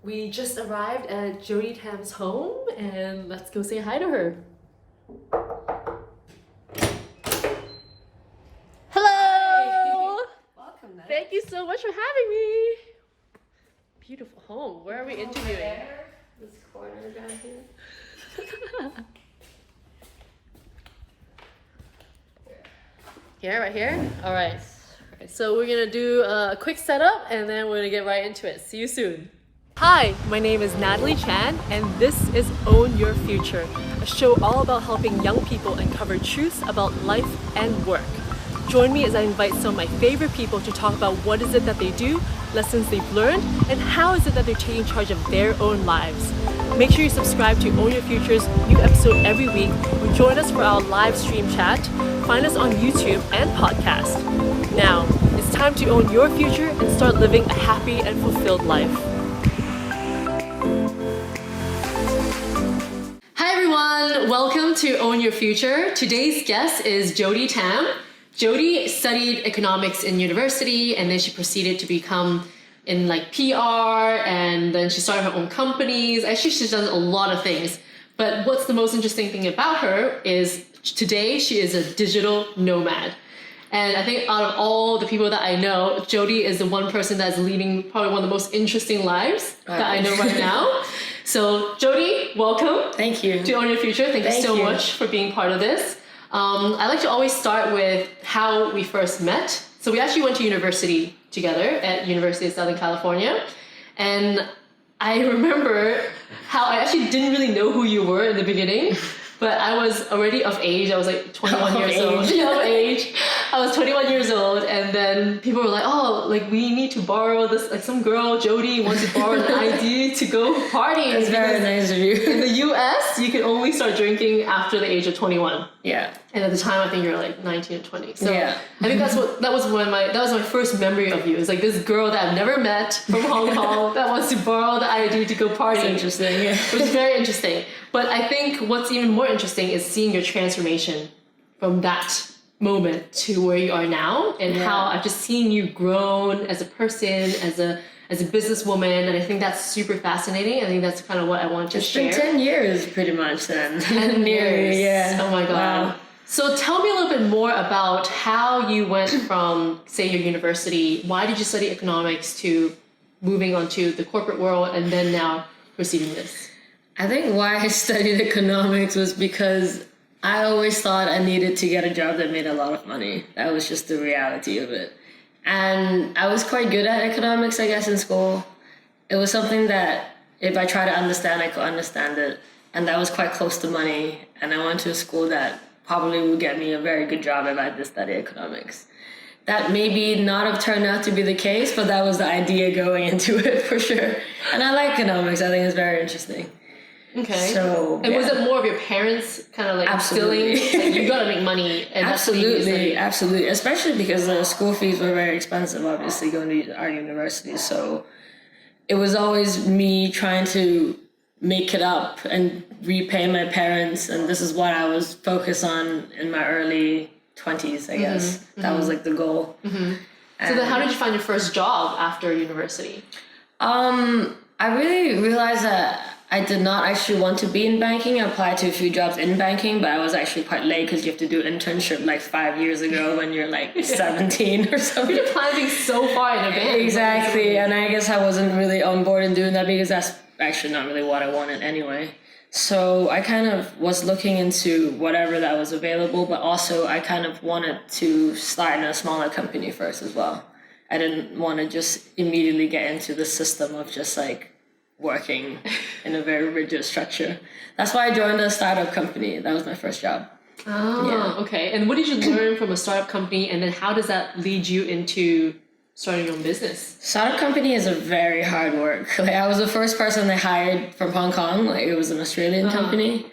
We just arrived at Jody Tam's home and let's go say hi to her. Hello! Hi. Welcome, Nat. Thank you so much for having me. Beautiful home. Where are we interviewing? There, this corner down here. Here, right here? All right. Okay, so we're gonna do a quick setup and then we're gonna get right into it. See you soon. Hi, my name is Natalie Chan and this is Own Your Future, a show all about helping young people uncover truths about life and work. Join me as I invite some of my favorite people to talk about what is it that they do, lessons they've learned, and how is it that they're taking charge of their own lives. Make sure you subscribe to Own Your Future's new episode every week, or join us for our live stream chat. Find us on YouTube and podcast. Now, it's time to own your future and start living a happy and fulfilled life. Hi everyone, welcome to Own Your Future. Today's guest is Jody Tam. Jody studied economics in university and then she proceeded to become in like PR and then she started her own companies. Actually, she's done a lot of things. But what's the most interesting thing about her is today she is a digital nomad. And I think out of all the people that I know, Jody is the one person that's leading probably one of the most interesting lives that I know right now. So Jody, welcome. Thank you. To Own Your Future. Thank you so much for being part of this. I like to always start with how we first met. So we actually went to university together at University of Southern California. And I remember how I actually didn't really know who you were in the beginning, but I was already of age. I was like 21 years old. Yeah, of age. I was 21 years old, and then people were like, oh, like we need to borrow this, like some girl, Jody, wants to borrow an ID to go partying. That's very nice of you. In the US, you can only start drinking after the age of 21. Yeah. And at the time, I think you were like 19 or 20. So yeah. I think that was my first memory of you. It's like this girl that I've never met from Hong Kong that wants to borrow the ID to go partying. That's interesting, yeah. Which is very interesting. But I think what's even more interesting is seeing your transformation from that moment to where you are now, and how I've just seen you grown as a person, as a businesswoman, and I think that's super fascinating. I think that's kind of what I want to share. It's been 10 years pretty much then. 10 years. Yeah. Oh my God. Wow. So tell me a little bit more about how you went from, say, your university. Why did you study economics to moving on to the corporate world and then now proceeding this? I think why I studied economics was because I always thought I needed to get a job that made a lot of money. That was just the reality of it. And I was quite good at economics, I guess, in school. It was something that if I tried to understand, I could understand it. And that was quite close to money. And I went to a school that probably would get me a very good job if I did study economics. That maybe not have turned out to be the case, but that was the idea going into it for sure. And I like economics. I think it's very interesting. Okay. So, and was it more of your parents kind of like Absolutely. instilling, like, you gotta make money? And Absolutely. Especially because the school fees were very expensive, obviously, going to our university. So it was always me trying to make it up and repay my parents. And this is what I was focused on in my early 20s, I guess. That was like the goal. So then how did you find your first job after university? I really realized that I did not actually want to be in banking. I applied to a few jobs in banking, but I was actually quite late because you have to do an internship like 5 years ago when you're like 17 or something. You're planning so far in advance. Exactly, and I guess I wasn't really on board in doing that because that's actually not really what I wanted anyway. So I kind of was looking into whatever that was available, but also I kind of wanted to start in a smaller company first as well. I didn't want to just immediately get into the system of just like working in a very rigid structure. That's why I joined a startup company. That was my first job. Oh, okay. And what did you learn from a startup company, and then how does that lead you into starting your own business? Startup company is a very hard work. Like I was the first person they hired from Hong Kong. Like it was an Australian company.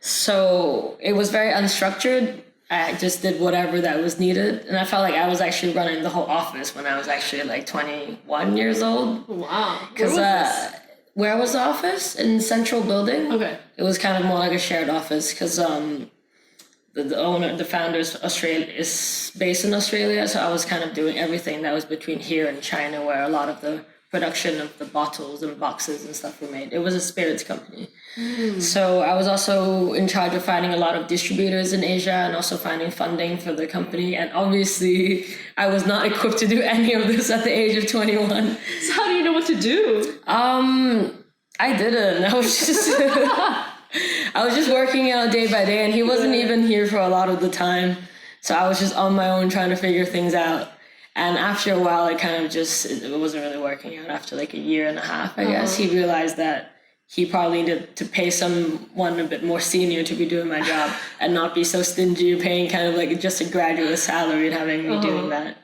So it was very unstructured. I just did whatever that was needed. And I felt like I was actually running the whole office when I was actually like 21 years old. Wow. Because where was the office? In Central Building. Okay. It was kind of more like a shared office because the owner, the founder is based in Australia. So I was kind of doing everything that was between here and China, where a lot of the production of the bottles and boxes and stuff were made. It was a spirits company. So I was also in charge of finding a lot of distributors in Asia and also finding funding for the company. And obviously, I was not equipped to do any of this at the age of 21. So how do you know what to do? I didn't. I was just I was just working out day by day, and he wasn't even here for a lot of the time. So I was just on my own trying to figure things out. And after a while, it wasn't really working out. After like a year and a half, I guess, he realized that he probably needed to pay someone a bit more senior to be doing my job and not be so stingy paying kind of like just a graduate salary and having me doing that.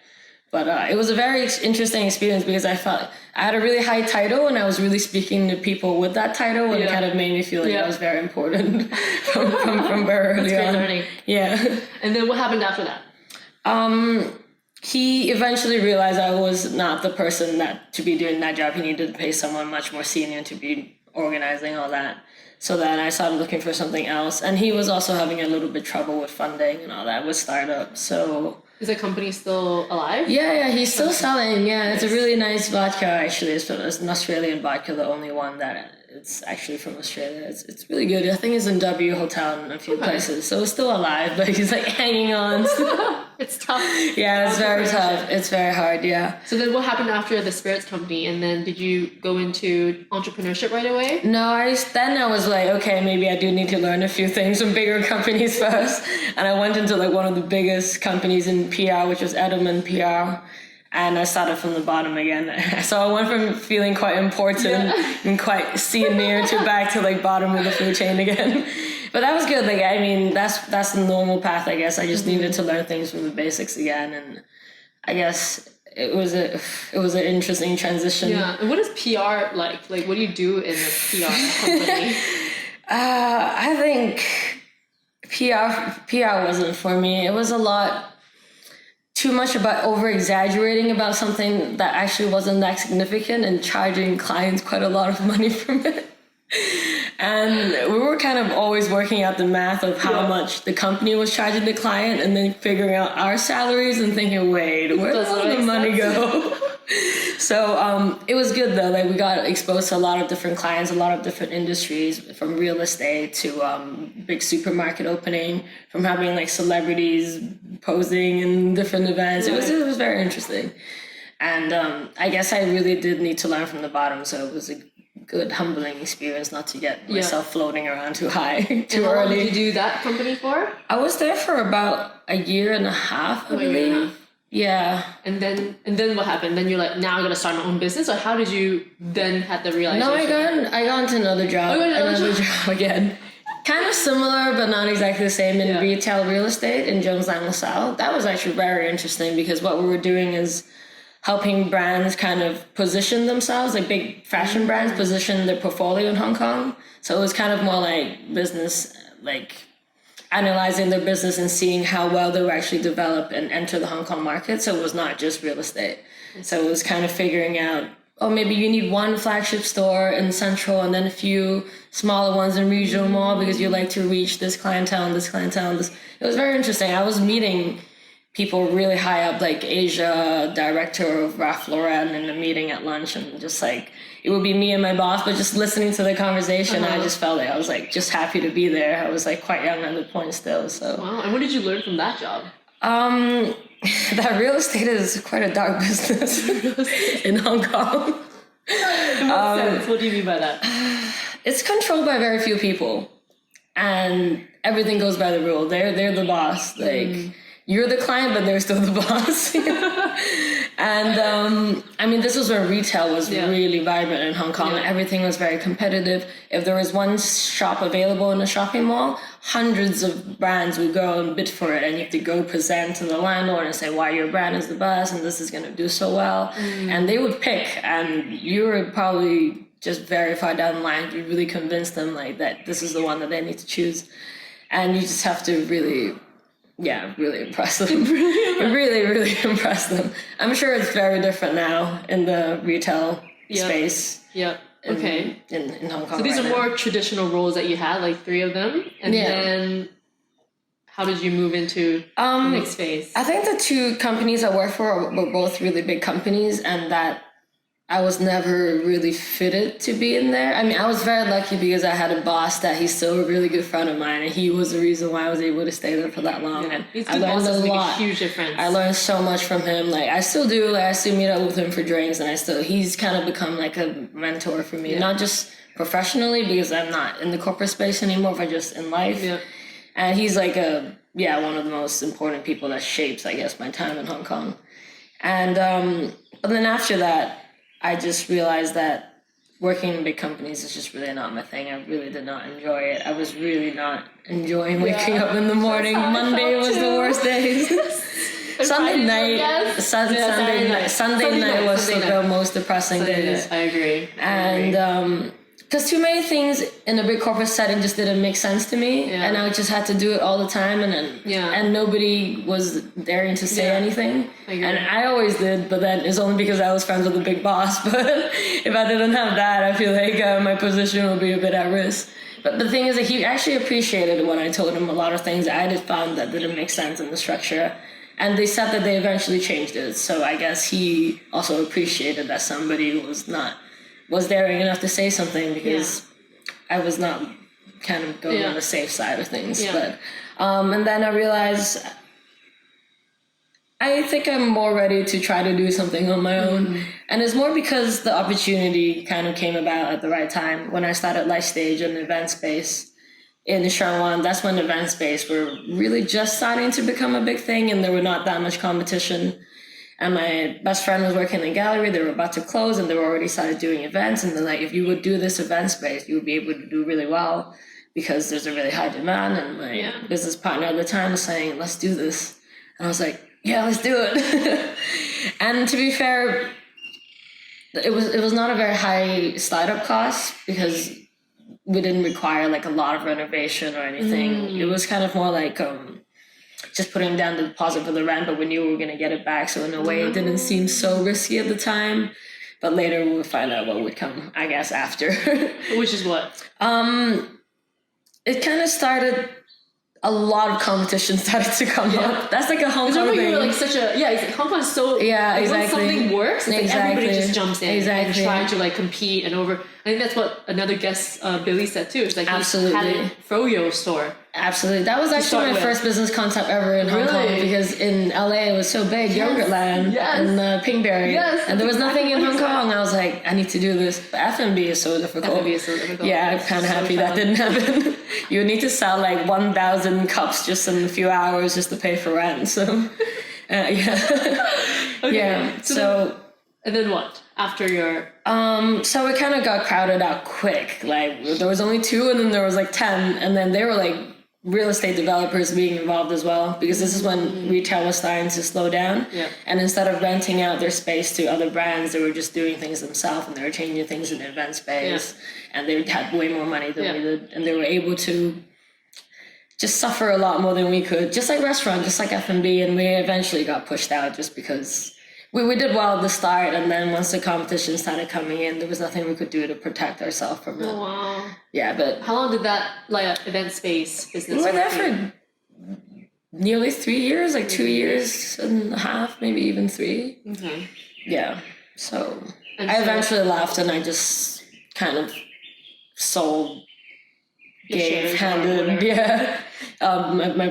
But it was a very interesting experience because I felt I had a really high title and I was really speaking to people with that title, and it kind of made me feel like I was very important from very early on. Learning. Yeah. And then what happened after that? He eventually realized I was not the person that to be doing that job. He needed to pay someone much more senior to be organizing all that. So then I started looking for something else. And he was also having a little bit trouble with funding and all that with startups. So is the company still alive? Yeah, he's still selling. Yeah, it's a really nice vodka actually. It's an Australian vodka, the only one that it's actually from Australia. It's really good. I think it's in W Hotel and a few places. So it's still alive, but he's like hanging on. It's tough. Yeah, it's very tough. It's very hard, yeah. So then what happened after the spirits company? And then did you go into entrepreneurship right away? No, I was like, okay, maybe I do need to learn a few things from bigger companies first. And I went into like one of the biggest companies in PR, which was Edelman PR. And I started from the bottom again. So I went from feeling quite important and quite senior to back to like bottom of the food chain again. But that was good. Like, I mean, that's the normal path, I guess. I just needed to learn things from the basics again. And I guess it was an interesting transition. Yeah. And what is PR like? Like, what do you do in a PR company? I think PR wasn't for me. It was a lot too much about over-exaggerating about something that actually wasn't that significant and charging clients quite a lot of money from it. And we were kind of always working out the math of how much the company was charging the client and then figuring out our salaries and thinking, wait, where does all the money go? So it was good though. Like we got exposed to a lot of different clients, a lot of different industries, from real estate to big supermarket opening, from having like celebrities posing in different events. It was very interesting. And I guess I really did need to learn from the bottom. So it was a good humbling experience not to get myself floating around too high too how early. long did you do that company for? I was there for about a year and a half, I believe. Yeah. And then what happened? Then you're like, now I'm gonna start my own business, or how did you then have the realization? No, I got into another job. Another job again. Kind of similar, but not exactly the same, in retail real estate in Jones Lang LaSalle. That was actually very interesting because what we were doing is helping brands kind of position themselves, like big fashion brands position their portfolio in Hong Kong. So it was kind of more like business, like analyzing their business and seeing how well they were actually develop and enter the Hong Kong market. So it was not just real estate. So it was kind of figuring out, oh, maybe you need one flagship store in Central and then a few smaller ones in regional mall because you like to reach this clientele and this clientele. It was very interesting. I was meeting people really high up, like Asia director of Ralph Lauren, in a meeting at lunch, and just like, it would be me and my boss, but just listening to the conversation, I just felt like I was like just happy to be there. I was like quite young at the point still, so. Wow, and what did you learn from that job? That real estate is quite a dark business in Hong Kong. In what sense? What do you mean by that? It's controlled by very few people, and everything goes by the rule. They're the boss. Like, you're the client, but they're still the boss. And I mean, this was when retail was really vibrant in Hong Kong. Everything was very competitive. If there was one shop available in a shopping mall, hundreds of brands would go and bid for it, and you have to go present to the landlord and say why your brand is the best and this is going to do so well. And they would pick, and you were probably just very far down the line to really convince them like that this is the one that they need to choose. And you just have to really impress them. really impress them. I'm sure it's very different now in the retail space. Yeah. Okay. In Hong Kong. So these are more traditional roles that you had, like 3 of them, and then how did you move into the next phase? I think the 2 companies I worked for were both really big companies, and that I was never really fitted to be in there. I mean, I was very lucky because I had a boss that he's still a really good friend of mine, and he was the reason why I was able to stay there for that long. Yeah. And I learned a lot. Make a huge difference. I learned so much from him. Like, I still do. Like, I still meet up with him for drinks, and he's kind of become like a mentor for me. Not just professionally, because I'm not in the corporate space anymore, but just in life. Yeah. And he's like one of the most important people that shapes, I guess, my time in Hong Kong. And but then after that, I just realized that working in big companies is just really not my thing. I really did not enjoy it. I was really not enjoying waking up in the morning. Monday was the worst days. Sunday night was the most depressing days. I agree. And because too many things in a big corporate setting just didn't make sense to me, and I just had to do it all the time, and nobody was daring to say anything. And I always did, but then it's only because I was friends with the big boss. But if I didn't have that, I feel like my position would be a bit at risk. But the thing is that he actually appreciated it when I told him a lot of things I just found that didn't make sense in the structure. And they said that they eventually changed it. So I guess he also appreciated that somebody was daring enough to say something, because I was not kind of going on the safe side of things. But and then I realized I think I'm more ready to try to do something on my own. And it's more because the opportunity kind of came about at the right time. When I started Life Stage, an event space in S01, that's when event space were really just starting to become a big thing, and there were not that much competition. And my best friend was working in a gallery. They were about to close, and they were already started doing events. And they're like, if you would do this event space, you would be able to do really well because there's a really high demand. And my business partner at the time was saying, let's do this. And I was like, yeah, let's do it. And to be fair, it was not a very high startup cost because we didn't require like a lot of renovation or anything. It was kind of more like just putting down the deposit for the rent, but we knew we were going to get it back. So in a way, it didn't seem so risky at the time. But later we would find out what would come, I guess, after. Which is what? It kind of started, a lot of competition started to come up. That's like a Hong Kong thing. You were like such a, Hong Kong is so, like, when something works, it's like everybody just jumps in and trying to like compete and over. I think that's what another guest, Billy, said too. It's like he had a Froyo store. Absolutely. That was actually my first business concept ever in Hong Kong, because in LA it was so big, Yogurtland and Pinkberry. And there was nothing in Hong Kong. I was like, I need to do this. But F&B is so difficult. Yeah, I'm kind of happy that didn't happen. You need to sell like 1,000 cups just in a few hours just to pay for rent. So, So and then what? After your... So it kind of got crowded out quick. Like, there was only 2, and then there was like 10. And then they were like real estate developers being involved as well, because this is when retail was starting to slow down. And instead of renting out their space to other brands, they were just doing things themselves, and they were changing things in the event space. And they had way more money than we did. And they were able to just suffer a lot more than we could. Just like restaurant, just like F&B. And we eventually got pushed out just because... We did well at the start, and then once the competition started coming in, there was nothing we could do to protect ourselves from it. Oh, wow. Yeah, but... How long did that event space business We were there for nearly 3 years, like 2 years and a half, maybe even 3. Okay. Yeah, so I eventually left, and I just kind of sold... my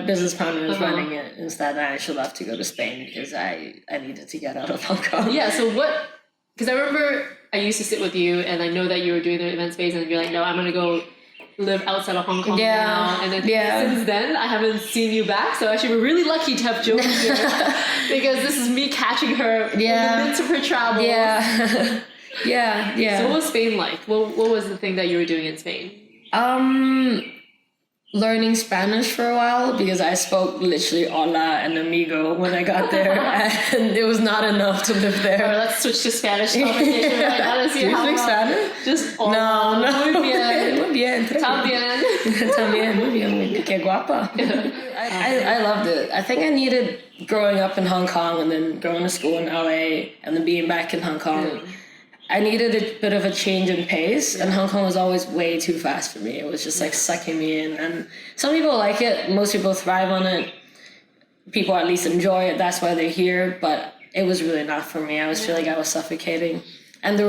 business partner was running it instead. I actually left to go to Spain because I needed to get out of Hong Kong. Yeah, so what, because I remember I used to sit with you, and I know that you were doing the event space, and you're like, no, I'm going to go live outside of Hong Kong now. And then since then, I haven't seen you back. So actually, we're really lucky to have Jody here because this is me catching her in the midst of her travels. So what was Spain like? What was the thing that you were doing in Spain? Learning Spanish for a while, because I spoke literally hola and amigo when I got there, and it was not enough to live there. Right, let's switch to Spanish conversation right now to see Do you speak Spanish? Just hola. No. Muy bien. Muy bien. También. También. Muy bien. Qué guapa. I loved it. I think I needed growing up in Hong Kong and then going to school in LA and then being back in Hong Kong. I needed a bit of a change in pace, and Hong Kong was always way too fast for me. It was just like sucking me in, and some people like it. Most people thrive on it. People at least enjoy it. That's why they're here, but it was really not for me. I was feeling like I was suffocating. And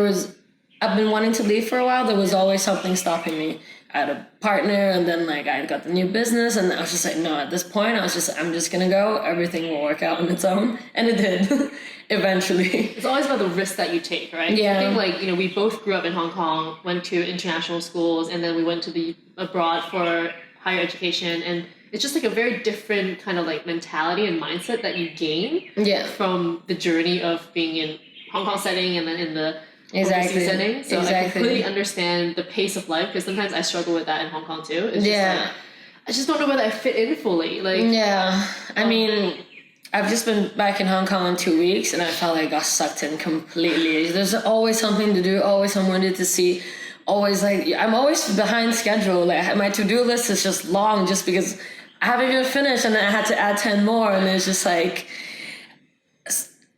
I've been wanting to leave for a while. There was always something stopping me. I had a partner, and then like I got the new business, and I was just like, no, at this point, I'm just gonna go. Everything will work out on its own, and it did eventually. It's always about the risk that you take, right? Yeah. I think like, we both grew up in Hong Kong, went to international schools, and then we went to the abroad for higher education, and it's just like a very different kind of like mentality and mindset that you gain from the journey of being in Hong Kong setting and then in the overseas setting. So I completely understand the pace of life, because sometimes I struggle with that in Hong Kong too. It's just like, I just don't know whether I fit in fully. Like, I mean, I've just been back in Hong Kong in 2 weeks, and I felt like I got sucked in completely. There's always something to do, always someone to see. Always like, I'm always behind schedule. Like my to-do list is just long just because I haven't even finished, and then I had to add 10 more, and it's just like,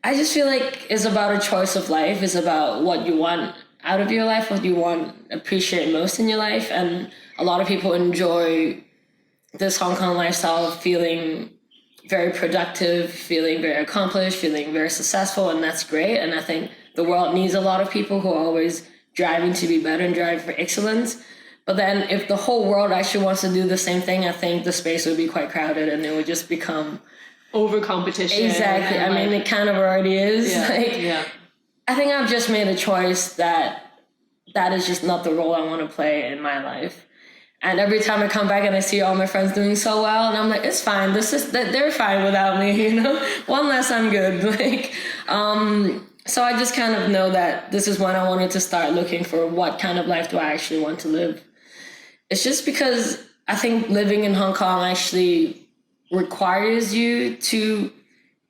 I just feel like it's about a choice of life. It's about what you want out of your life, what you appreciate most in your life. And a lot of people enjoy this Hong Kong lifestyle of feeling very productive, feeling very accomplished, feeling very successful, and that's great. And I think the world needs a lot of people who are always driving to be better and driving for excellence. But then if the whole world actually wants to do the same thing, I think the space would be quite crowded, and it would just become over competition. Exactly. I mean, it kind of already is. I think I've just made a choice that is just not the role I want to play in my life. And every time I come back and I see all my friends doing so well, and I'm like, it's fine. They're fine without me, One less, I'm good. So I just kind of know that this is when I wanted to start looking for what kind of life do I actually want to live. It's just because I think living in Hong Kong actually requires you to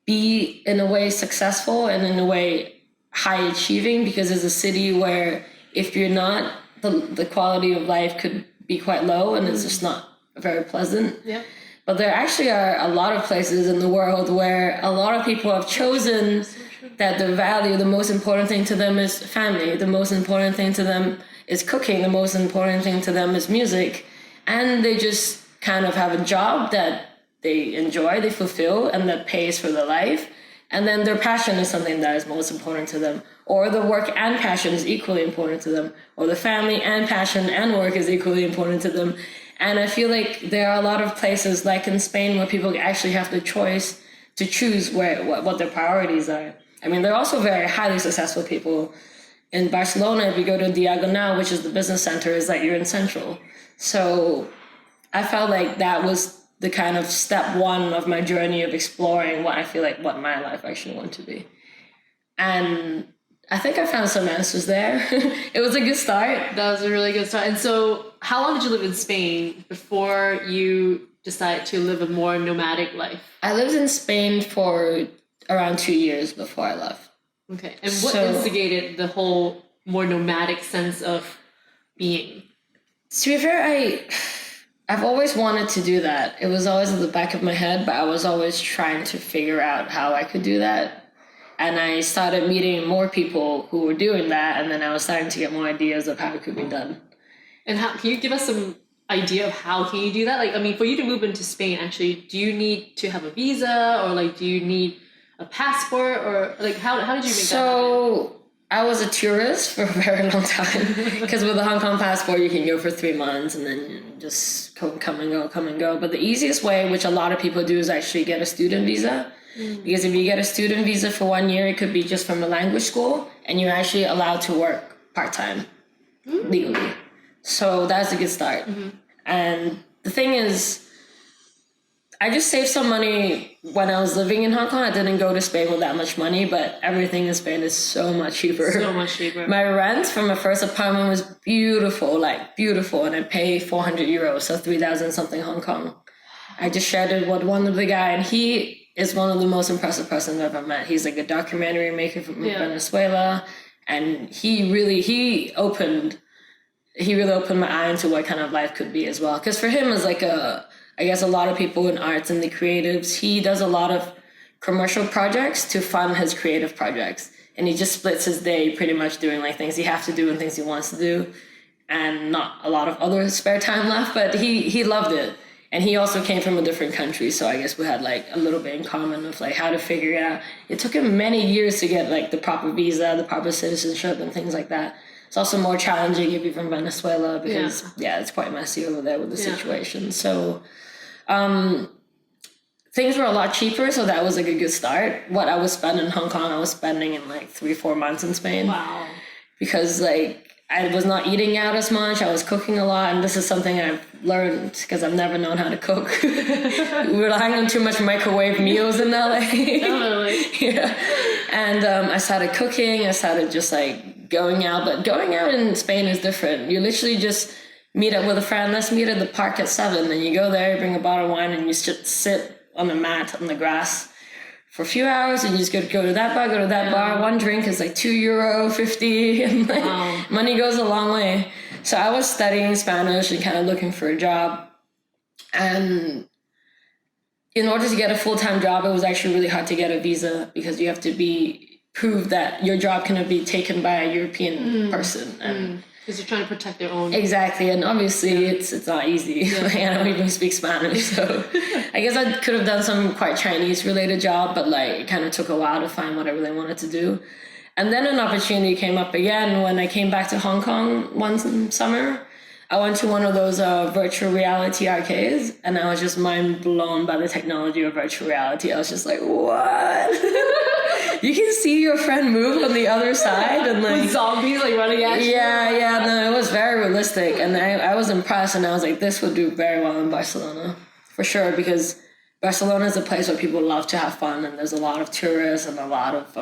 be in a way successful and in a way high achieving, because it's a city where if you're not, the quality of life could be quite low, and it's just not very pleasant. Yeah. But there actually are a lot of places in the world where a lot of people have chosen that the most important thing to them is family, the most important thing to them is cooking, the most important thing to them is music, and they just kind of have a job that they enjoy, they fulfill, and that pays for their life. And then their passion is something that is most important to them. Or the work and passion is equally important to them. Or the family and passion and work is equally important to them. And I feel like there are a lot of places, like in Spain, where people actually have the choice to choose what their priorities are. I mean, they're also very highly successful people. In Barcelona, if you go to Diagonal, which is the business center, is like you're in Central. So I felt like that was the kind of step one of my journey of exploring what I feel like what my life actually want to be. And I think I found some answers there. It was a good start. That was a really good start. And so how long did you live in Spain before you decided to live a more nomadic life? I lived in Spain for around 2 years before I left. Okay. And what instigated the whole more nomadic sense of being? To be fair, I've always wanted to do that. It was always in the back of my head, but I was always trying to figure out how I could do that. And I started meeting more people who were doing that, and then I was starting to get more ideas of how it could be done. And how can you give us some idea of how can you do that? Like, I mean, for you to move into Spain, actually, do you need to have a visa, or like, do you need a passport, or like, how did you make that happen? I was a tourist for a very long time, because with a Hong Kong passport, you can go for 3 months and then just come and go. But the easiest way, which a lot of people do, is actually get a student visa. Because if you get a student visa for 1 year, it could be just from a language school, and you're actually allowed to work part-time legally. So that's a good start. And the thing is, I just saved some money when I was living in Hong Kong. I didn't go to Spain with that much money, but everything in Spain is so much cheaper. So much cheaper. My rent from my first apartment was beautiful, and I pay 400 euros, so 3,000 something Hong Kong. I just shared it with one of the guy, and he is one of the most impressive persons I've ever met. He's like a documentary maker from Venezuela, and he really opened my eye into what kind of life could be as well. Because for him, it's like I guess a lot of people in arts and the creatives, he does a lot of commercial projects to fund his creative projects. And he just splits his day pretty much doing like things he has to do and things he wants to do, and not a lot of other spare time left, but he loved it. And he also came from a different country, so I guess we had like a little bit in common of like how to figure it out. It took him many years to get like the proper visa, the proper citizenship and things like that. It's also more challenging if you're from Venezuela because it's quite messy over there with the situation. So things were a lot cheaper, so that was like a good start. What I was spending in Hong Kong, I was spending in like 3-4 months in Spain. Wow. Because like I was not eating out as much. I was cooking a lot, and this is something I've learned because I've never known how to cook. We're relying on too much microwave meals in LA. Totally. Yeah. And I started cooking. I started just like going out. But going out in Spain is different. You literally just meet up with a friend. Let's meet at the park at 7. And you go there, you bring a bottle of wine, and you just sit on the mat on the grass for a few hours, and you just go to that bar, go to that bar. One drink is like €2.50, and like money goes a long way. So I was studying Spanish and kind of looking for a job. And in order to get a full-time job, it was actually really hard to get a visa because you have to prove that your job cannot be taken by a European person. And because you're trying to protect their own. Exactly, and obviously it's not easy. Yeah. Like, I don't even speak Spanish, so I guess I could have done some quite Chinese-related job, but like it kind of took a while to find what I really wanted to do. And then an opportunity came up again when I came back to Hong Kong one summer. I went to one of those virtual reality arcades, and I was just mind blown by the technology of virtual reality. I was just like, what? You can see your friend move on the other side, and like with zombies like running at you. Yeah, no, it was very realistic, and I was impressed, and I was like, this would do very well in Barcelona for sure, because Barcelona is a place where people love to have fun, and there's a lot of tourists and a lot of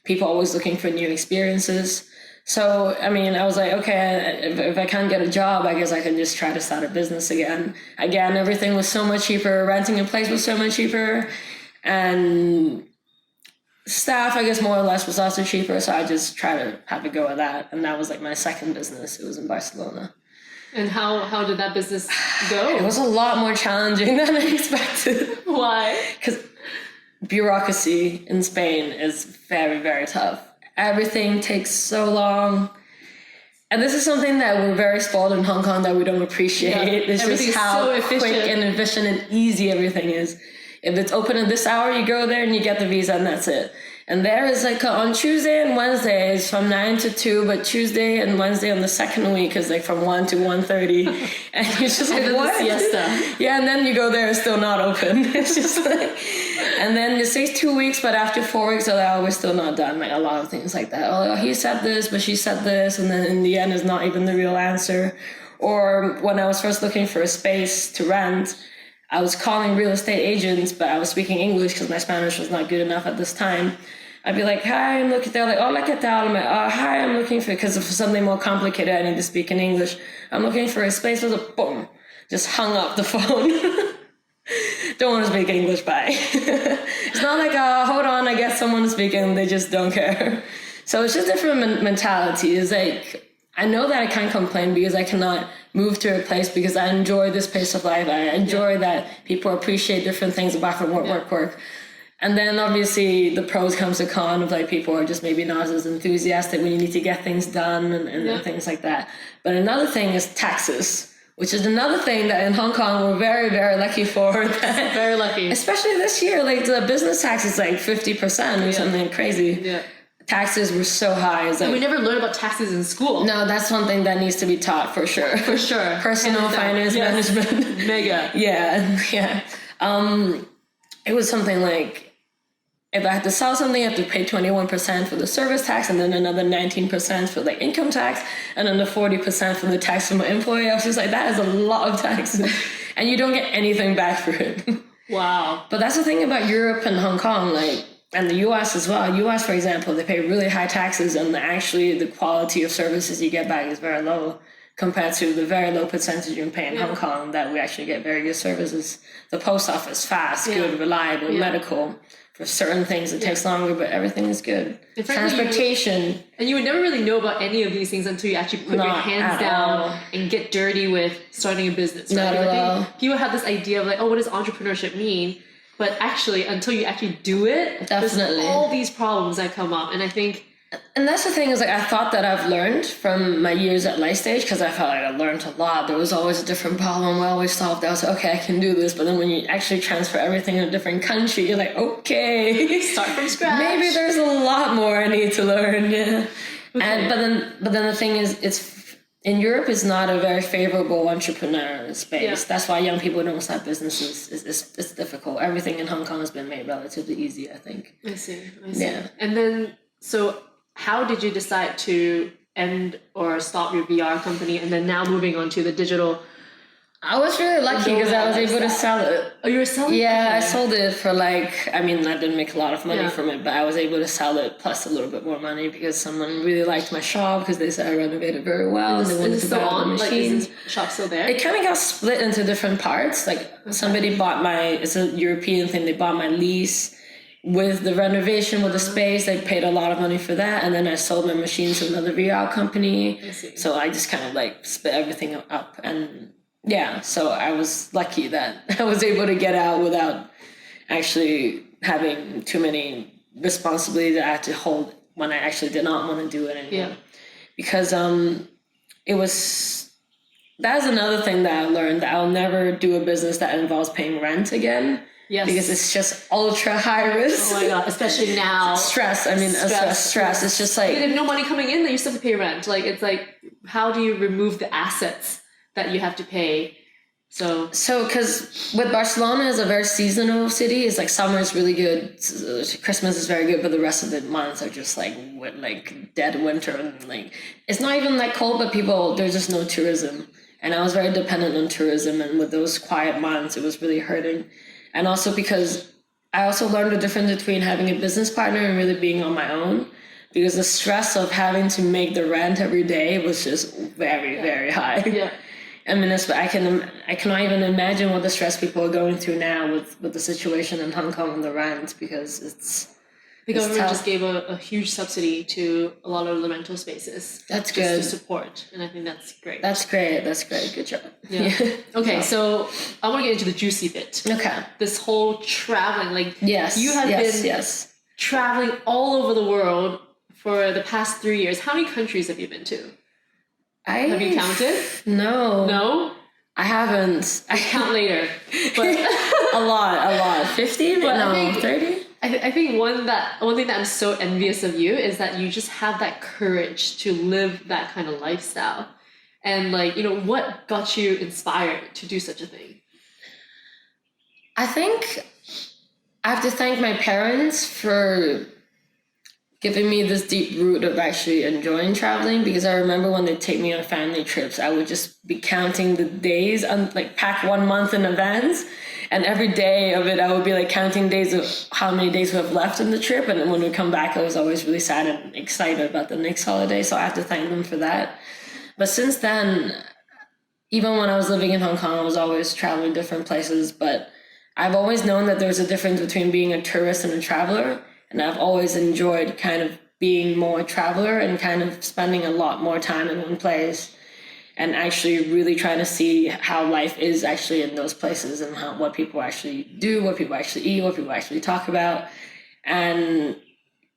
people always looking for new experiences. So, I mean, I was like, okay, if I can't get a job, I guess I can just try to start a business again. Again, everything was so much cheaper. Renting a place was so much cheaper. And staff, I guess, more or less was also cheaper. So I just tried to have a go at that. And that was like my second business. It was in Barcelona. And how did that business go? It was a lot more challenging than I expected. Why? Because bureaucracy in Spain is very, very tough. Everything takes so long. And this is something that we're very spoiled in Hong Kong that we don't appreciate. Yeah. It's just how so quick and efficient and easy everything is. If it's open at this hour, you go there and you get the visa and that's it. And there is like on Tuesday and Wednesdays from 9 to 2, but Tuesday and Wednesday on the second week is like from 1 to 1:30. And you're just like, what? Siesta. Yeah, and then you go there, it's still not open. It's just like, and then it says 2 weeks, but after 4 weeks, they're like, oh, we're still not done. Like a lot of things like that. Oh, he said this, but she said this. And then in the end, it's not even the real answer. Or when I was first looking for a space to rent, I was calling real estate agents, but I was speaking English because my Spanish was not good enough at this time. I'd be like, hi, I'm looking, they're like, hola, ¿qué tal? I'm like, oh, hi, I'm looking for, because for something more complicated, I need to speak in English. I'm looking for a space. With a boom, just hung up the phone. Don't want to speak English, bye. It's not like, hold on, I guess someone is speaking, they just don't care. So it's just different mentality. It's like, I know that I can't complain because I cannot move to a place because I enjoy this pace of life. I enjoy that people appreciate different things apart from work. And then obviously the pros comes to con of like people are just maybe not as enthusiastic when you need to get things done and things like that. But another thing is taxes, which is another thing that in Hong Kong we're very, very lucky for. That, very lucky. Especially this year, like the business tax is like 50% or something crazy. Yeah. Taxes were so high. Like, and we never learned about taxes in school. No, that's one thing that needs to be taught for sure. For sure. Personal finance management. Mega. Yeah. It was something like, if I had to sell something, I have to pay 21% for the service tax and then another 19% for the income tax and then the 40% for the tax from my employer. I was just like, that is a lot of taxes. And you don't get anything back for it. Wow. But that's the thing about Europe and Hong Kong, like, and the US as well. US, for example, they pay really high taxes and actually the quality of services you get back is very low compared to the very low percentage you pay in Hong Kong that we actually get very good services. The post office, fast, good, reliable, medical. For certain things, it takes longer, but everything is good. Transportation. And you would never really know about any of these things until you actually put your hands down and get dirty with starting a business. Right? Not at all. People have this idea of like, oh, what does entrepreneurship mean? But actually, until you actually do it, there's all these problems that come up. And I think And that's the thing is like I thought that I've learned from my years at life stage because I felt like I learned a lot. There was always a different problem I always solved. I was like, okay, I can do this. But then when you actually transfer everything in a different country, you're like, okay, Start from scratch. maybe there's a lot more I need to learn. Yeah. Okay. And but then the thing is, it's in Europe is not a very favorable entrepreneur space. Yeah. That's why young people don't start businesses. It's difficult. Everything in Hong Kong has been made relatively easy, I think. I see. Yeah. And then, so how did you decide to end or stop your VR company and then now moving on to the digital? I was really lucky because I was able to sell it. Oh, you were selling? Yeah, Okay. I sold it for like, I mean, I didn't make a lot of money from it, but I was able to sell it plus a little bit more money because someone really liked my shop because they said I renovated very well and they wanted to buy all the machines. Like, is the shop still there? It kind of got split into different parts. Like somebody bought it's a European thing, they bought my lease with the renovation, with the space. They paid a lot of money for that. And then I sold my machines to another VR company. I see. So I just kind of like split everything up. And yeah, so I was lucky that I was able to get out without actually having too many responsibilities that I had to hold when I actually did not want to do it anymore. Yeah. Because that's another thing that I learned, that I'll never do a business that involves paying rent again. Yes. Because it's just ultra high risk. Oh my God, especially now. Stress. I mean, stress. It's just like... If you have no money coming in, then you still have to pay rent. Like, it's like, how do you remove the assets that you have to pay? So because with Barcelona is a very seasonal city. It's like summer is really good, Christmas is very good, but the rest of the months are just like dead winter, and like it's not even that cold, but there's just no tourism. And I was very dependent on tourism, and with those quiet months, it was really hurting. And also because I also learned the difference between having a business partner and really being on my own, because the stress of having to make the rent every day was just very, very high. yeah. I mean, I cannot even imagine what the stress people are going through now with the situation in Hong Kong and the rent, because the government just gave a huge subsidy to a lot of the rental spaces. That's just good. to support, and I think that's great. That's great. Good job. Yeah. Okay, so I want to get into the juicy bit. Okay. This whole traveling, like yes, you have been traveling all over the world for the past 3 years. How many countries have you been to? Have you counted? No. No? I haven't. I count later. But a lot. 50? No, 30? I think one thing that I'm so envious of you is that you just have that courage to live that kind of lifestyle. And like, what got you inspired to do such a thing? I think I have to thank my parents for giving me this deep root of actually enjoying traveling, because I remember when they take me on family trips, I would just be counting the days and like pack 1 month in advance. And every day of it, I would be like counting days of how many days we have left in the trip. And then when we come back, I was always really sad and excited about the next holiday. So I have to thank them for that. But since then, even when I was living in Hong Kong, I was always traveling different places. But I've always known that there's a difference between being a tourist and a traveler. And I've always enjoyed kind of being more a traveler and kind of spending a lot more time in one place and actually really trying to see how life is actually in those places and what people actually do, what people actually eat, what people actually talk about. And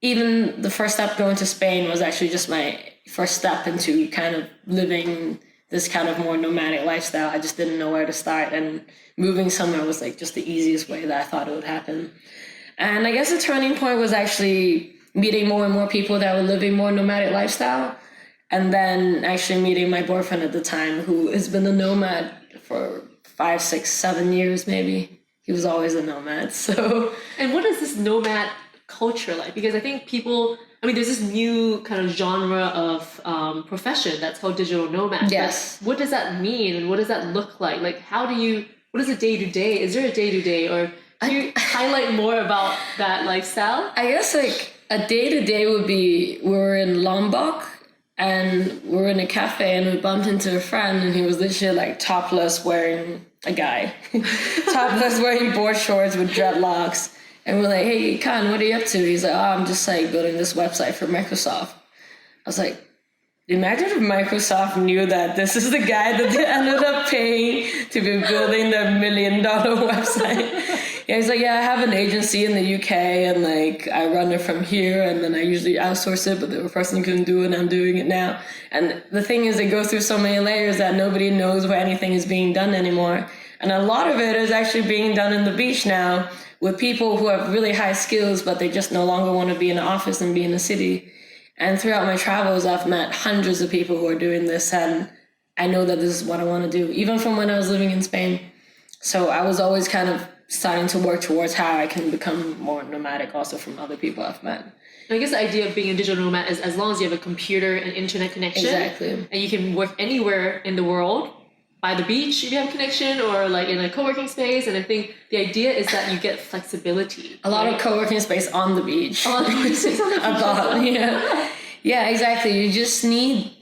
even the first step going to Spain was actually just my first step into kind of living this kind of more nomadic lifestyle. I just didn't know where to start, and moving somewhere was like just the easiest way that I thought it would happen. And I guess the turning point was actually meeting more and more people that were living more nomadic lifestyle. And then actually meeting my boyfriend at the time, who has been a nomad for 5, 6, 7 years maybe. He was always a nomad, so. And what is this nomad culture like? Because I think there's this new kind of genre of profession that's called digital nomad. Yes. But what does that mean, and what does that look like? Like, what is a day-to-day? Is there a day-to-day, or can you highlight more about that lifestyle? I guess like a day-to-day would be, we were in Lombok and we were in a cafe and we bumped into a friend, and he was literally like topless wearing topless wearing board shorts with dreadlocks. And we're like, hey, Khan, what are you up to? He's like, I'm just like building this website for Microsoft. I was like, Imagine if Microsoft knew that this is the guy that they ended up paying to be building their $1 million website. Yeah, he's like, yeah, I have an agency in the UK and like I run it from here and then I usually outsource it, but the person couldn't do it and I'm doing it now. And the thing is, it goes through so many layers that nobody knows where anything is being done anymore. And a lot of it is actually being done in the beach now with people who have really high skills, but they just no longer want to be in an office and be in a city. And throughout my travels, I've met hundreds of people who are doing this, and I know that this is what I want to do, even from when I was living in Spain. So I was always kind of starting to work towards how I can become more nomadic also from other people I've met. I guess the idea of being a digital nomad is as long as you have a computer and internet connection. Exactly. And you can work anywhere in the world, by the beach if you have connection, or like in a co-working space. And I think the idea is that you get flexibility. A lot of co-working space on the beach. On the beach. A lot, yeah. Yeah, exactly. You just need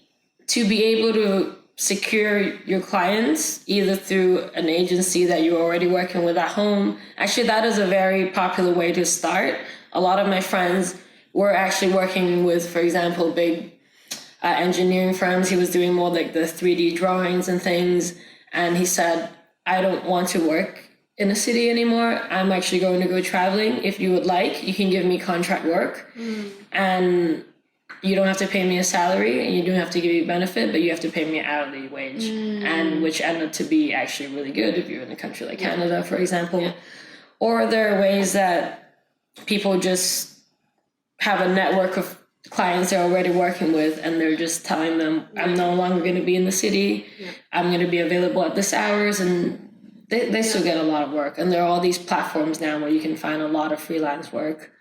to be able to secure your clients either through an agency that you're already working with at home. Actually, that is a very popular way to start. A lot of my friends were actually working with, for example, big engineering firms. He was doing more like the 3D drawings and things. And he said, I don't want to work in a city anymore. I'm actually going to go traveling. If you would like, you can give me contract work. And you don't have to pay me a salary and you don't have to give me a benefit, but you have to pay me an hourly wage. And which ended to be actually really good if you're in a country like Canada, for example. Yeah. Or there are ways that people just have a network of clients they're already working with and they're just telling them, I'm no longer going to be in the city. I'm going to be available at this hours, and they still get a lot of work. And there are all these platforms now where you can find a lot of freelance work.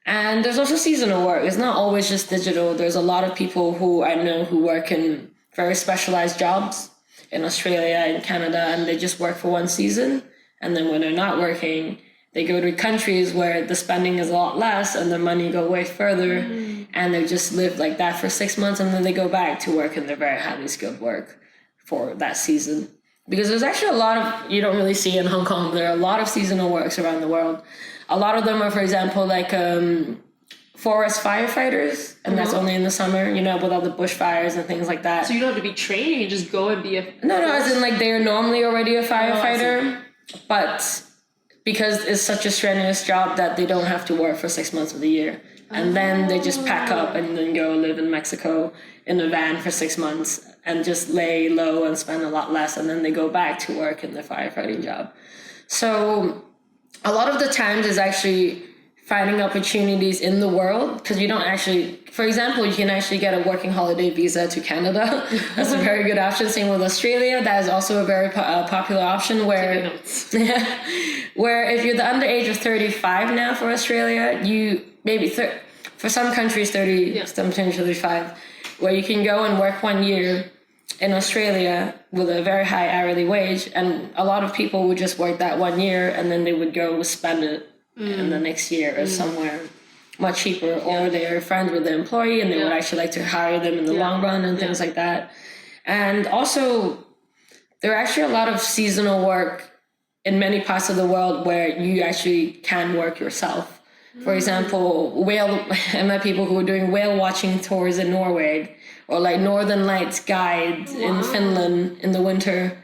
And there's also seasonal work. It's not always just digital. There's a lot of people who I know who work in very specialized jobs in Australia and Canada, and they just work for one season. And then when they're not working, they go to countries where the spending is a lot less and the money go way further, and they just live like that for 6 months, and then they go back to work in their very highly skilled work for that season. Because there's actually a lot of, you don't really see in Hong Kong, there are a lot of seasonal works around the world. A lot of them are, for example, like forest firefighters, and that's only in the summer, you know, with all the bushfires and things like that. So you don't have to be trained, you can just go and be a... No, as in like they're normally already a firefighter, but because it's such a strenuous job that they don't have to work for 6 months of the year. And then they just pack up and then go live in Mexico in a van for 6 months and just lay low and spend a lot less. And then they go back to work in their firefighting job. So a lot of the times is actually finding opportunities in the world, because you don't actually, for example, you can actually get a working holiday visa to Canada. That's a very good option. Same with Australia. That is also a very popular option where, where if you're the under age of 35 now for Australia, you maybe for some countries 30, sometimes 35, where you can go and work 1 year in Australia with a very high hourly wage. And a lot of people would just work that 1 year and then they would go spend it in the next year or somewhere much cheaper, or they're friends with the employee and they would actually like to hire them in the long run and things like that. And also there are actually a lot of seasonal work in many parts of the world where you actually can work yourself. For example, I met people who were doing whale watching tours in Norway, or like Northern Lights guide in Finland in the winter.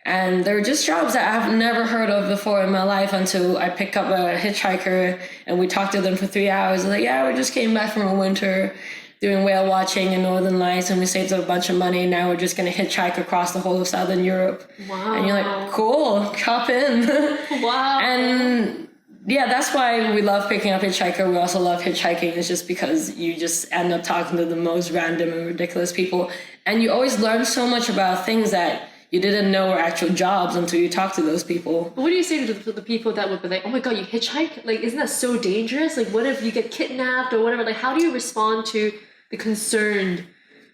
And they're just jobs that I've never heard of before in my life until I pick up a hitchhiker and we talked to them for 3 hours. Like, yeah, we just came back from a winter doing whale watching in Northern Lights and we saved up a bunch of money. Now we're just going to hitchhike across the whole of Southern Europe. Wow. And you're like, cool, hop in. Wow. And yeah, that's why we love picking up hitchhiker. We also love hitchhiking. It's just because you just end up talking to the most random and ridiculous people. And you always learn so much about things that you didn't know were actual jobs until you talk to those people. But what do you say to the people that would be like, oh my God, you hitchhike? Like, isn't that so dangerous? Like, what if you get kidnapped or whatever? Like, how do you respond to the concerned,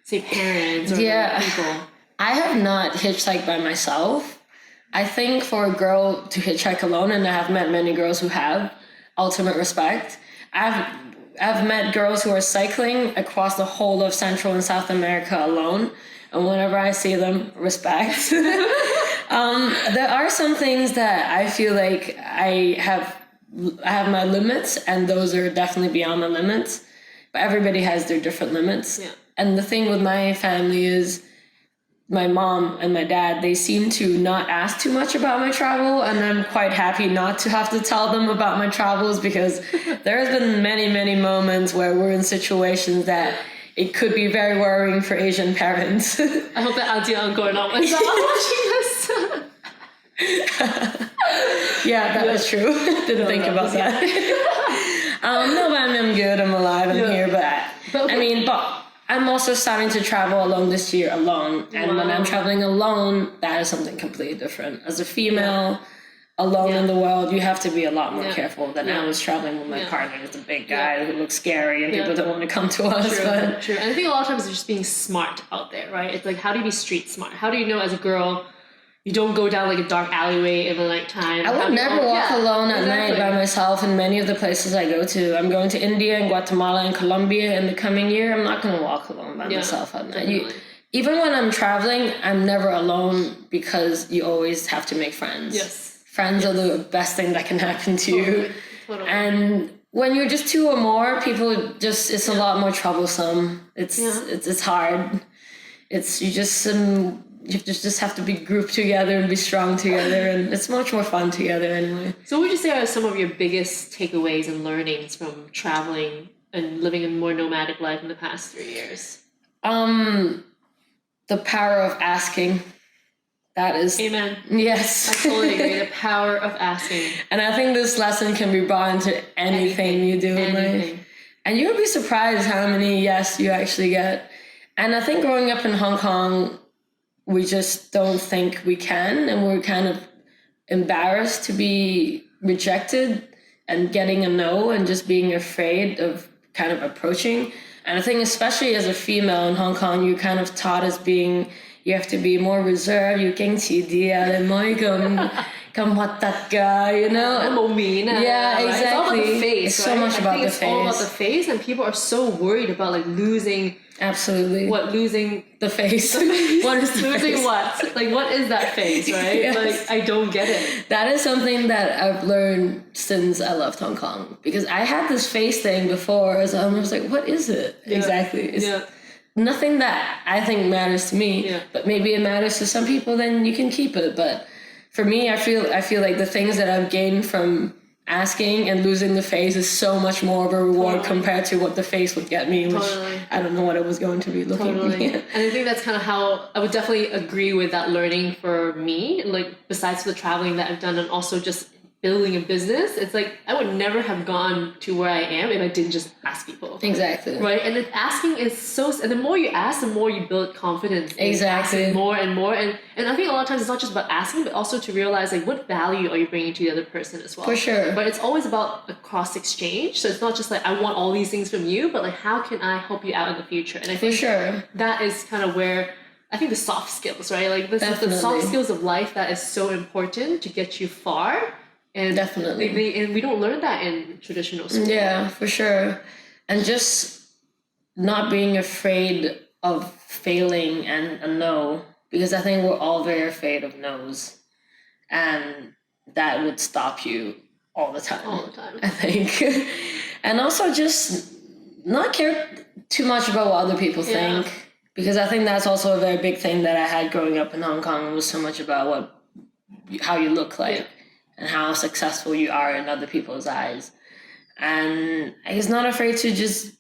say, parents or people? I have not hitchhiked by myself. I think for a girl to hitchhike alone, and I have met many girls who have, ultimate respect. I've met girls who are cycling across the whole of Central and South America alone. And whenever I see them, respect. There are some things that I feel like I have my limits, and those are definitely beyond my limits. but everybody has their different limits. Yeah. And the thing with my family is my mom and my dad, they seem to not ask too much about my travel, and I'm quite happy not to have to tell them about my travels, because there has been many, many moments where we're in situations that it could be very worrying for Asian parents. I hope that auntie and uncle are not watching this. Yeah, that was true. Didn't think about that. No, but I'm good. I'm alive. I'm here. But okay. but I'm also starting to travel alone this year alone. And when I'm traveling alone, that is something completely different. As a female, alone in the world, you have to be a lot more careful than I was traveling with my partner. It's a big guy who looks scary and people don't want to come to us. True. And I think a lot of times it's just being smart out there, right? It's like, how do you be street smart? How do you know as a girl you don't go down like a dark alleyway in the nighttime? I would never walk alone at night by myself in many of the places I go to. I'm going to India and Guatemala and Colombia in the coming year. I'm not going to walk alone by myself at night. Even when I'm traveling, I'm never alone, because you always have to make friends. Yes. Friends are the best thing that can happen to you. Totally. And when you're just two or more, people just, it's a lot more troublesome. It's hard. You just have to be grouped together and be strong together, and it's much more fun together anyway. So what would you say are some of your biggest takeaways and learnings from traveling and living a more nomadic life in the past 3 years? The power of asking. That is... Amen. Yes. I totally agree. The power of asking. And I think this lesson can be brought into anything you do in life. And you'll be surprised how many yes you actually get. And I think growing up in Hong Kong, we just don't think we can, and we're kind of embarrassed to be rejected and getting a no, and just being afraid of kind of approaching. And I think especially as a female in Hong Kong, you're kind of taught as being, you have to be more reserved, you can't see come what that guy, you know? Yeah, exactly. It's all about the face, it's so much about the face. It's all about the face, and people are so worried about like losing. Absolutely. Losing the face? What is the losing face? What? Like, what is that face, right? Yes. Like, I don't get it. That is something that I've learned since I left Hong Kong, because I had this face thing before, so I was like, what is it exactly? It's nothing that I think matters to me, but maybe it matters to some people. Then you can keep it. But for me, I feel like the things that I've gained from asking and losing the face is so much more of a reward compared to what the face would get me, which I don't know what it was going to be looking at. And I think that's kind of how I would definitely agree with that learning for me, like besides the traveling that I've done and also just building a business. It's like I would never have gone to where I am if I didn't just ask people. Exactly. Right? And asking is so, and the more you ask, the more you build confidence. Exactly. More and more. And I think a lot of times it's not just about asking, but also to realize like what value are you bringing to the other person as well. For sure. But it's always about a cross exchange. So it's not just like I want all these things from you, but like how can I help you out in the future? And I think that is kind of where I think the soft skills, right? Like the soft skills of life that is so important to get you far. And definitely. And we don't learn that in traditional school. Yeah, for sure. And just not being afraid of failing and a no, because I think we're all very afraid of no's. And that would stop you all the time. I think. And also just not care too much about what other people think. Because I think that's also a very big thing that I had growing up in Hong Kong. It was so much about how you look like. And how successful you are in other people's eyes. And I was not afraid to just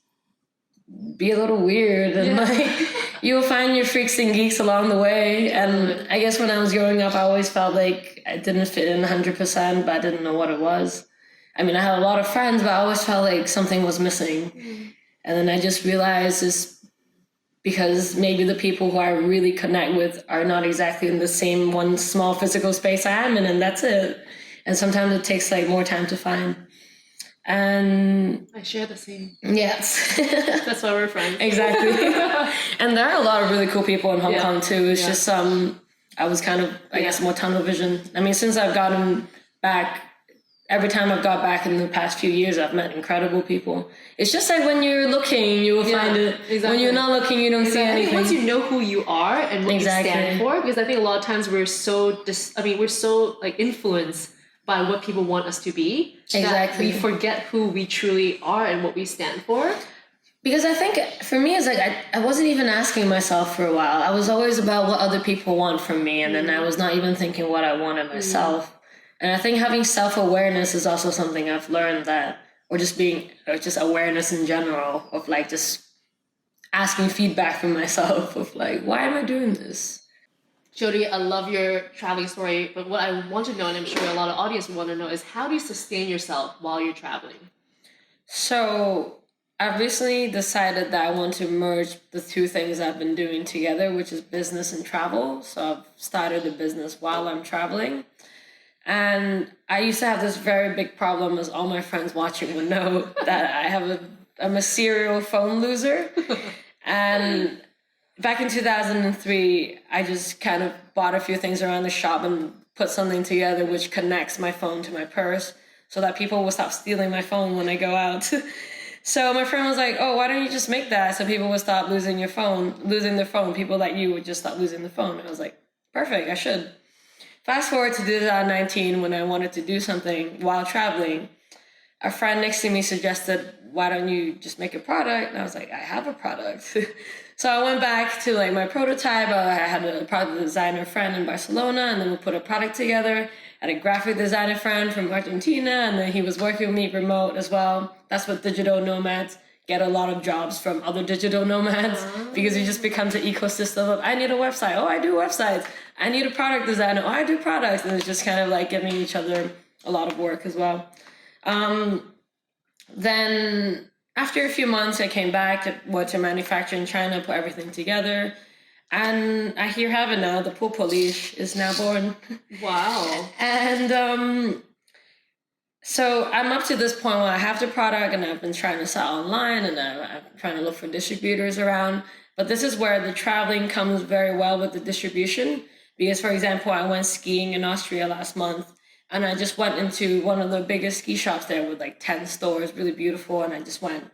be a little weird. And like, you'll find your freaks and geeks along the way. And I guess when I was growing up, I always felt like I didn't fit in 100%, but I didn't know what it was. I mean, I had a lot of friends, but I always felt like something was missing. And then I just realized it's because maybe the people who I really connect with are not exactly in the same one small physical space I am in, and that's it. And sometimes it takes like more time to find. And I share the same. Yes. That's why we're friends. Exactly. And there are a lot of really cool people in Hong Kong too. It's just I was kind of, I guess, more tunnel vision. I mean, since I've gotten back, every time I've got back in the past few years, I've met incredible people. It's just like when you're looking, you will find it. Exactly. When you're not looking, you don't see anything. Once you know who you are and what you stand for, because I think a lot of times we're so like influenced by what people want us to be. That we forget who we truly are and what we stand for. Because I think for me, it's like I wasn't even asking myself for a while. I was always about what other people want from me, and then I was not even thinking what I wanted myself. And I think having self-awareness is also something I've learned that, or just awareness in general of like just asking feedback from myself of like, why am I doing this? Jody, I love your traveling story, but what I want to know, and I'm sure a lot of audience want to know, is how do you sustain yourself while you're traveling? So I've recently decided that I want to merge the two things I've been doing together, which is business and travel. So I've started a business while I'm traveling. And I used to have this very big problem, as all my friends watching would know, that I'm a serial phone loser. And back in 2003, I just kind of bought a few things around the shop and put something together which connects my phone to my purse so that people will stop stealing my phone when I go out. So my friend was like, oh, why don't you just make that so people would stop losing their phone. People like you would just stop losing the phone. And I was like, perfect, I should. Fast forward to 2019 when I wanted to do something while traveling. A friend next to me suggested, why don't you just make a product? And I was like, I have a product. So I went back to like my prototype. I had a product designer friend in Barcelona, and then we put a product together. I had a graphic designer friend from Argentina, and then he was working with me remote as well. That's what digital nomads get a lot of jobs from other digital nomads because it just becomes an ecosystem of, I need a website. Oh, I do websites. I need a product designer. Oh, I do products. And it's just kind of like giving each other a lot of work as well. Then after a few months, I came back to manufacture in China, put everything together. And here you have it now. The Pool Polish is now born. Wow. And so I'm up to this point where I have the product and I've been trying to sell online and I'm trying to look for distributors around. But this is where the traveling comes very well with the distribution. Because, for example, I went skiing in Austria last month and I just went into one of the biggest ski shops there with like 10 stores, really beautiful. And I just went,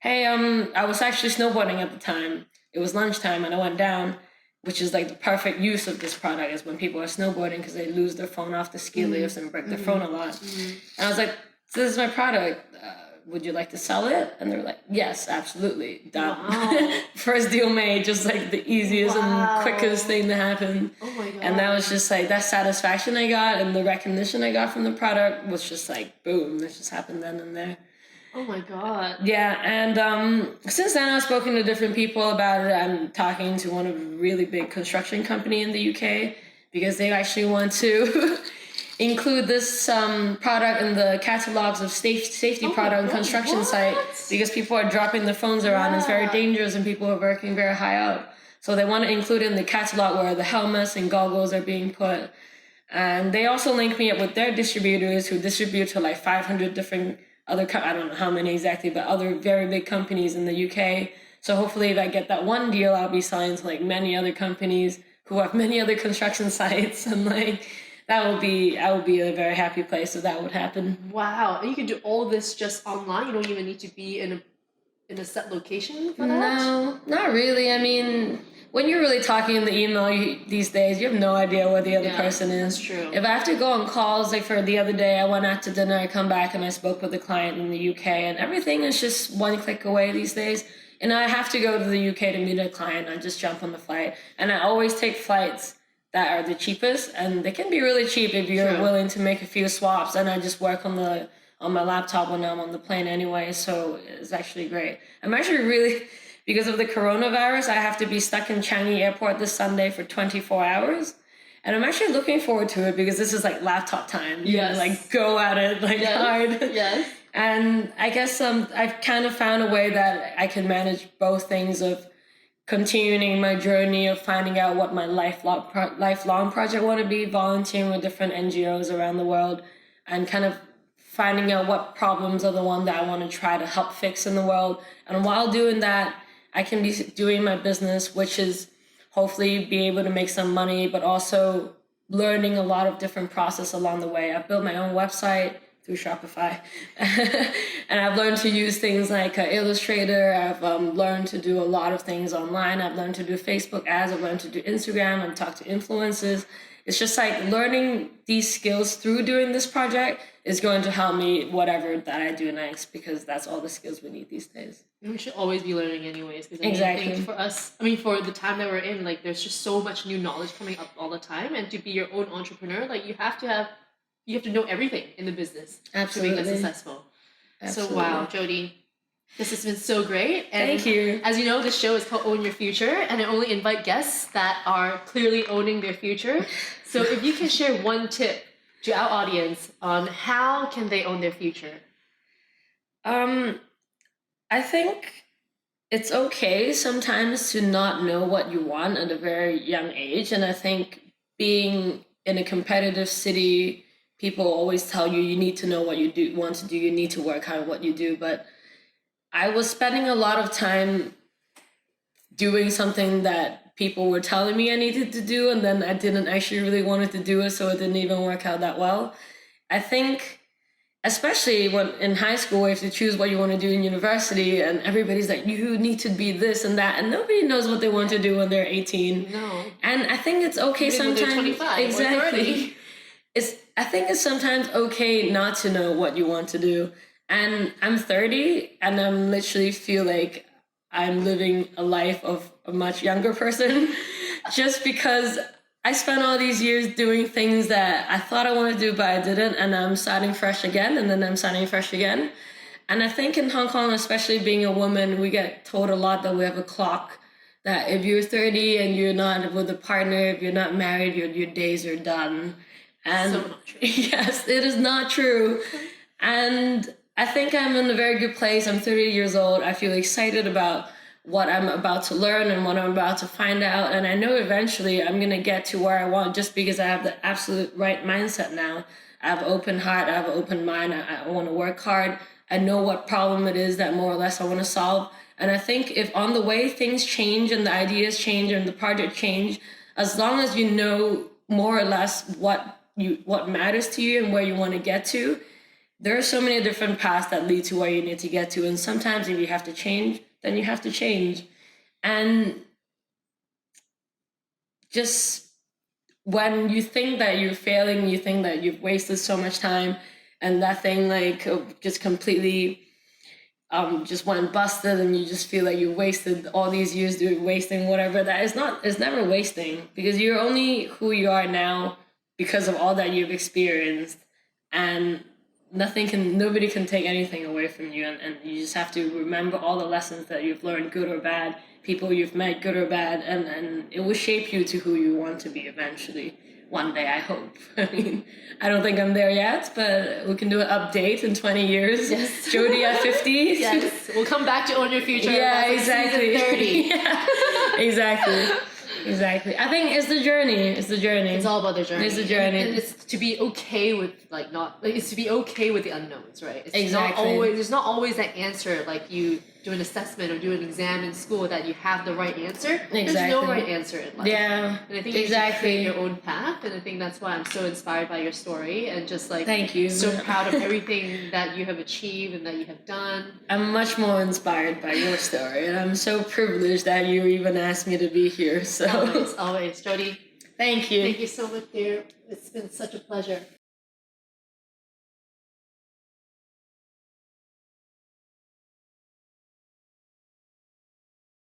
hey, I was actually snowboarding at the time. It was lunchtime and I went down, which is like the perfect use of this product is when people are snowboarding because they lose their phone off the ski lifts and break their phone a lot. And I was like, this is my product. Would you like to sell it? And they're like, yes, absolutely. Done. Wow. First deal made, just like the easiest and quickest thing to happen. Oh my God. And that was just like that satisfaction I got and the recognition I got from the product was just like, boom, this just happened then and there. Oh my God. Yeah, and since then I've spoken to different people about it. I'm talking to one of a really big construction company in the UK because they actually want to include this product in the catalogs of safety product and construction site because people are dropping their phones around. It's very dangerous and people are working very high up. So they want to include in the catalog where the helmets and goggles are being put. And they also link me up with their distributors who distribute to like 500 different I don't know how many exactly, but other very big companies in the UK. So hopefully if I get that one deal, I'll be selling to like many other companies who have many other construction sites. And like, I will be a very happy place if that would happen. Wow. And you can do all this just online? You don't even need to be in a set location for that? No, not really. I mean, when you're really talking in the email these days, you have no idea where the other person is. That's true. If I have to go on calls, like for the other day, I went out to dinner, I come back and I spoke with a client in the UK and everything is just one click away these days. And I have to go to the UK to meet a client. I just jump on the flight. And I always take flights that are the cheapest and they can be really cheap if you're willing to make a few swaps. And I just work on my laptop when I'm on the plane anyway. So it's actually great. I'm actually really... Because of the coronavirus, I have to be stuck in Changi Airport this Sunday for 24 hours. And I'm actually looking forward to it because this is like laptop time. You know, like go at it like hard. Yes. And I guess I've kind of found a way that I can manage both things of continuing my journey of finding out what my lifelong project want to be, volunteering with different NGOs around the world, and kind of finding out what problems are the one that I want to try to help fix in the world. And while doing that, I can be doing my business, which is hopefully be able to make some money, but also learning a lot of different process along the way. I've built my own website through Shopify. And I've learned to use things like Illustrator. I've learned to do a lot of things online. I've learned to do Facebook ads. I've learned to do Instagram. I've talked to influencers. It's just like learning these skills through doing this project is going to help me whatever that I do next, because that's all the skills we need these days. And we should always be learning anyways. Because I Exactly. think for us, I mean, for the time that we're in, like, there's just so much new knowledge coming up all the time. And to be your own entrepreneur, like, you have to know everything in the business Absolutely. to make it successful. Absolutely. So, wow, Jody, this has been so great. And thank you. As you know, this show is called Own Your Future, and I only invite guests that are clearly owning their future. So if you can share one tip to our audience on how can they own their future? I think it's okay sometimes to not know what you want at a very young age. And I think being in a competitive city, people always tell you need to know what you want to do, you need to work hard at what you do. But I was spending a lot of time doing something that people were telling me I needed to do, and then I didn't actually really wanted to do it, so it didn't even work out that well. I think, especially when in high school, you have to choose what you want to do in university, and everybody's like, you need to be this and that, and nobody knows what they want to do when they're 18. No. And I think it's okay Even when sometimes. they're 25 exactly. or 30. I think it's sometimes okay not to know what you want to do. And I'm 30, and I'm literally feel like I'm living a life of a much younger person just because I spent all these years doing things that I thought I wanted to do, but I didn't. And I'm starting fresh again, and then I'm starting fresh again. And I think in Hong Kong, especially being a woman, we get told a lot that we have a clock, that if you're 30 and you're not with a partner, if you're not married, your days are done. And so not true. Yes, it is not true. And I think I'm in a very good place. I'm 30 years old. I feel excited about what I'm about to learn and what I'm about to find out. And I know eventually I'm going to get to where I want, just because I have the absolute right mindset now. I have an open heart. I have an open mind. I want to work hard. I know what problem it is that more or less I want to solve. And I think if on the way things change and the ideas change and the project change, as long as you know more or less what matters to you and where you want to get to, there are so many different paths that lead to where you need to get to. And sometimes if you have to change, then you have to change. And just when you think that you're failing, you think that you've wasted so much time, and that thing just completely just went busted, and you just feel like you wasted all these years wasting whatever, it's never wasting, because you're only who you are now because of all that you've experienced, and nobody can take anything away from you, and you just have to remember all the lessons that you've learned, good or bad, people you've met, good or bad, and it will shape you to who you want to be eventually. One day, I hope. I mean, I don't think I'm there yet, but we can do an update in 20 years. Yes. Jody at 50. Yes. We'll come back to Own Your Future. Yeah, That's exactly. Season 30. Yeah, exactly. I think it's the journey. It's all about the journey. It's the journey. And it's to be okay with it's to be okay with the unknowns, right? It's Exactly. there's not always that answer, like you do an assessment or do an exam in school that you have the right answer. Exactly. There's no right answer in life. Yeah. And I think you should create your own path, and I think that's why I'm so inspired by your story, and just thank you. So proud of everything that you have achieved and that you have done. I'm much more inspired by your story, and I'm so privileged that you even asked me to be here. So Always, Jody. Thank you. Thank you so much, dear. It's been such a pleasure.